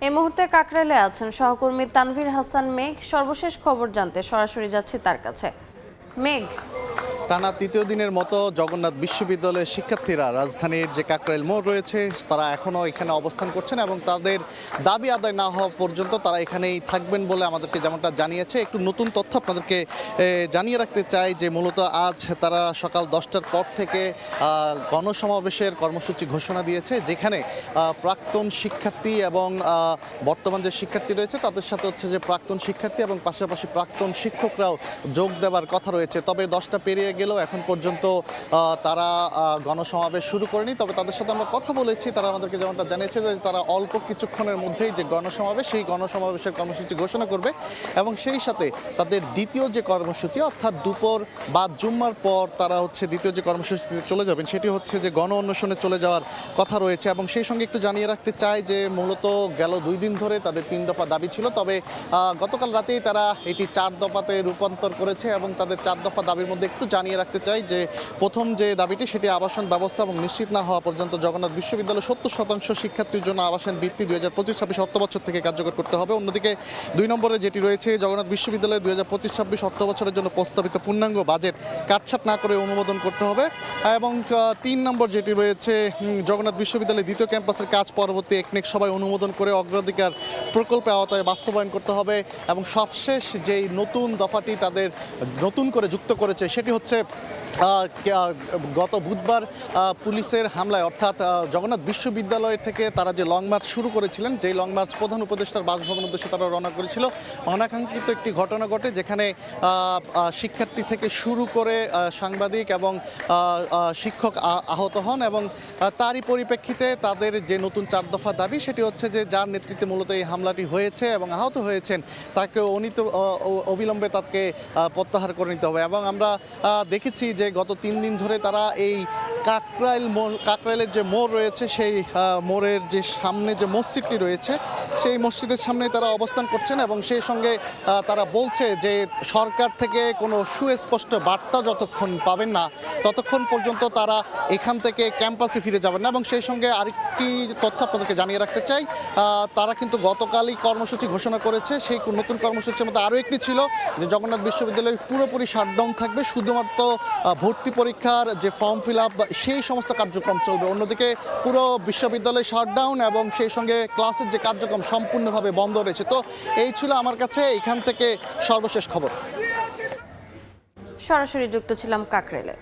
এই মুহূর্তে কাকরাইলে আছেন সহকর্মী তানভীর হাসান মেঘ। সর্বশেষ খবর জানতে সরাসরি যাচ্ছি তার কাছে। মেঘ, টানা তৃতীয় দিনের মতো জগন্নাথ বিশ্ববিদ্যালয়ের শিক্ষার্থীরা রাজধানীর যে কাকরাইল মোড় রয়েছে তারা এখনও এখানে অবস্থান করছেন এবং তাদের দাবি আদায় না হওয়া পর্যন্ত তারা এখানেই থাকবেন বলে আমাদেরকে যেমনটা জানিয়েছে। একটু নতুন তথ্য আপনাদেরকে জানিয়ে রাখতে চাই যে মূলত আজ তারা সকাল 10টার পর থেকে গণসমাবেশের কর্মসূচি ঘোষণা দিয়েছে, যেখানে প্রাক্তন শিক্ষার্থী এবং বর্তমান যে শিক্ষার্থী রয়েছে তাদের সাথে হচ্ছে যে প্রাক্তন শিক্ষার্থী এবং পাশাপাশি প্রাক্তন শিক্ষকরাও যোগ দেওয়ার কথা রয়েছে। তবে 10টা পেরিয়ে গেলেও এখন পর্যন্ত তারা গণসমাবেশ শুরু করেনি। তবে তাদের সাথে আমরা কথা বলেছি, তারা আমাদেরকে যেমনটা জানিয়েছে যে তারা অল্প কিছুক্ষণের মধ্যেই যে গণসমাবেশ সেই গণসমাবেশের কর্মসূচি ঘোষণা করবে এবং সেই সাথে তাদের দ্বিতীয় যে কর্মসূচি অর্থাৎ দুপুর বা জুম্মার পর তারা হচ্ছে দ্বিতীয় যে কর্মসূচিতে চলে যাবেন সেটি হচ্ছে যে গণ অন্বেষণে চলে যাওয়ার কথা রয়েছে। এবং সেই সঙ্গে একটু জানিয়ে রাখতে চাই যে মূলত গেল 2 দিন ধরে তাদের 3 দফা দাবি ছিল, তবে গতকাল রাতেই তারা এটি 4 দফাতে রূপান্তর করেছে এবং তাদের 4 দফা দাবির মধ্যে একটু জানিয়ে রাখতে চাই যে প্রথম যে দাবিটি সেটি আবাসন ব্যবস্থা এবং নিশ্চিত না হওয়া পর্যন্ত জগন্নাথ বিশ্ববিদ্যালয় 70% শিক্ষার্থীর জন্য আবাসন বৃত্তি 2025-26 অর্থবছর থেকে কার্যকর করতে হবে। অন্যদিকে 2 নম্বরে যেটি রয়েছে জগন্নাথ বিশ্ববিদ্যালয় 2025-26 অর্থবছরের জন্য প্রস্তাবিত পূর্ণাঙ্গ বাজেট কাটছাট না করে অনুমোদন করতে হবে এবং 3 নম্বর যেটি রয়েছে জগন্নাথ বিশ্ববিদ্যালয়ের দ্বিতীয় ক্যাম্পাসের কাজ পরবর্তী একনেক সভায় অনুমোদন করে অগ্রাধিকার প্রকল্পে আওতায় বাস্তবায়ন করতে হবে। এবং সবশেষ যেই নতুন দফাটি তাদের নতুন করে যুক্ত করেছে সেটি হচ্ছে গত বুধবার পুলিশের হামলায় অর্থাৎ জগন্নাথ বিশ্ববিদ্যালয় থেকে তারা যে লং মার্চ শুরু করেছিলেন, যেই লং মার্চ প্রধান উপদেষ্টার বাসভবন উদ্দেশ্যে তারা রওনা করেছিল, অনাকাঙ্ক্ষিত একটি ঘটনা ঘটে যেখানে শিক্ষার্থী থেকে শুরু করে সাংবাদিক এবং শিক্ষক আহত হন এবং তারই পরিপ্রেক্ষিতে তাদের যে নতুন 4 দফা দাবি সেটি হচ্ছে যে যার নেতৃত্বে মূলত এই হামলাটি হয়েছে এবং আহত হয়েছেন তাকে অবিলম্বে তাকে প্রত্যাহার করে নিতে হবে। এবং আমরা দেখেছি যে গত 3 দিন ধরে তারা এই কাকরাইলের যে মোড় রয়েছে সেই মোড়ের যে সামনে যে মসজিদটি রয়েছে সেই মসজিদের সামনে তারা অবস্থান করছেন এবং সেই সঙ্গে তারা বলছে যে সরকার থেকে কোনো সুস্পষ্ট বার্তা যতক্ষণ পাবেন না ততক্ষণ পর্যন্ত তারা এখান থেকে ক্যাম্পাসে ফিরে যাবেন না। এবং সেই সঙ্গে আরেকটি তথ্য আপনাদেরকে জানিয়ে রাখতে চাই, তারা কিন্তু গতকালই কর্মসূচি ঘোষণা করেছে। সেই নতুন কর্মসূচির মধ্যে আরও একটি ছিল যে জগন্নাথ বিশ্ববিদ্যালয় পুরোপুরি শাটডাউন থাকবে, শুধুমাত্র ভর্তি পরীক্ষার যে ফর্ম ফিল আপ সেই সমস্ত কার্যক্রম চলবে। অন্যদিকে পুরো বিশ্ববিদ্যালয় শাটডাউন এবং সেই সঙ্গে ক্লাসের যে কার্যক্রম সম্পূর্ণভাবে বন্ধ রয়েছে। তো এই ছিল আমার কাছে এখান থেকে সর্বশেষ খবর। সরাসরি যুক্ত ছিলাম কাকরাইলে।